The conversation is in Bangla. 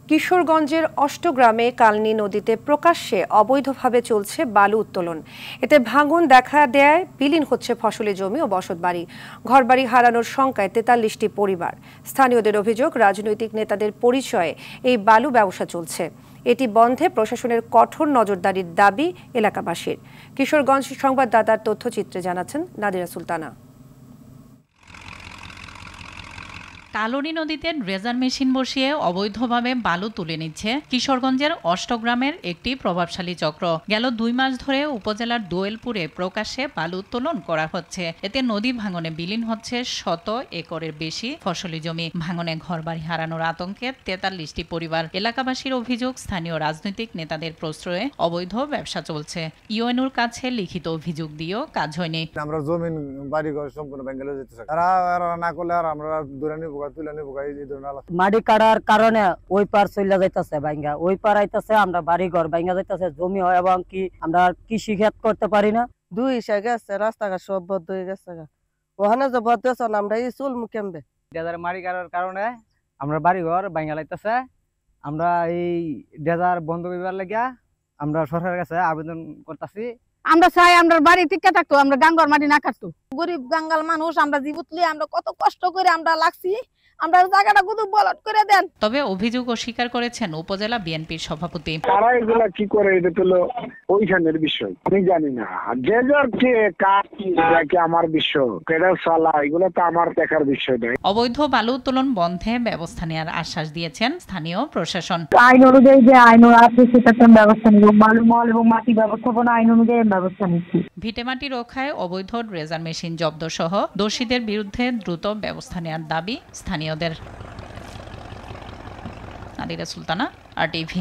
কিশোরগঞ্জের অষ্টগ্রামে কালনী নদীতে প্রকাশ্যে অবৈধভাবে চলছে বালু উত্তোলন। এতে ভাঙন দেখা দেয়, বিলীন হচ্ছে ফসলি জমি ও বসতবাড়ি। ঘরবাড়ি হারানোর শঙ্কায় ৪৩টি পরিবার। স্থানীয়দের অভিযোগ, রাজনৈতিক নেতাদের পরিচয়ে এই বালু ব্যবসা চলছে। এটি বন্ধে প্রশাসনের কঠোর নজরদারির দাবি এলাকাবাসীর। কিশোরগঞ্জ সংবাদদাতার তথ্যচিত্রে জানাচ্ছেন নাদিরা সুলতানা। কালনী নদীতে ড্রেজার মেশিন বসিয়ে অবৈধভাবে বালু তুলে নিচ্ছে কিশোরগঞ্জের অষ্টগ্রামের একটি প্রভাবশালী চক্র। গেল ২ মাস ধরে উপজেলার দোয়েলপুরে প্রকাশ্যে বালু উত্তোলন করা হচ্ছে। এতে নদী ভাঙনে বিলীন হচ্ছে শত একরের বেশি ফসলি জমি। ভাঙনে ঘরবাড়ি হারানোর আতঙ্কে ৪৩টি পরিবার। এলাকাবাসীর অভিযোগ, স্থানীয় রাজনৈতিক নেতাদের প্রশ্রয়ে অবৈধ ব্যবসা চলছে। ইউএনওর কাছে লিখিত অভিযোগ দিয়েও কাজ হয়নি। আমরা জমিন বাড়িঘর সম্পূর্ণ ভেঙে যেতেছে, তারা না করলে আর আমরা মাটি কাটার কারণে ওই পার চলে যাইতেছে ভাঙ্গা, ওই পার আইতেছে, আমরা বাড়ি ঘর ভাঙ্গা যাইতেছে, জমি হয় এবং কি আমরা কৃষি ক্ষেত করতে পারি না। দুই হিসা গেছে, রাস্তাঘাট সব বদ্ধ হয়ে গেছে। ওখানে যে বদ্ধ আমরা এই চুল মুখেমবে ডেজার মারি কাটার কারণে আমরা বাড়ি ঘর ভাঙ্গা লাইতেছে। আমরা এই ডেজার বন্ধ করার লাগিয়া আমরা সরকারের কাছে আবেদন করতেছি। আমরা চাই আমরা বাড়ি টিকে থাকতো, আমরা গাঙ্গর মাটি না কাটতো। গরিব গাঙ্গাল মানুষ আমরা জীবতলি, আমরা কত কষ্ট করে আমরা লাগছি, আমরা জায়গাটা গুদু বলট করে দেন। তবে অভিযোগ অস্বীকার করেছেন উপজেলা বিএনপির সভাপতি। তারা এগুলা কি করে, এটা তো ওইখানের বিষয়, আমি জানি না। যে যাচ্ছে কাজ কি আমার বিষয়, কেডা সালা, এগুলো তো আমার দেখার বিষয় নয়। অবৈধ বালু উত্তোলন বন্ধে ব্যবস্থা নেওয়ার আশ্বাস দিয়েছেন স্থানীয় প্রশাসন। আইন অনুযায়ী যে আইন আছে সেটাতে ব্যবস্থা নিব, বালু মল এবং মাটি ব্যবস্থাপনা আইন অনুযায়ী ব্যবস্থা নিচ্ছি। ভিটেমাটি রক্ষায় অবৈধ ড্রেজার মেশিন জব্দ সহ দোষীদের বিরুদ্ধে দ্রুত ব্যবস্থা নেওয়ার দাবি স্থানীয়দের। নাদিরা সুলতানা, RTV।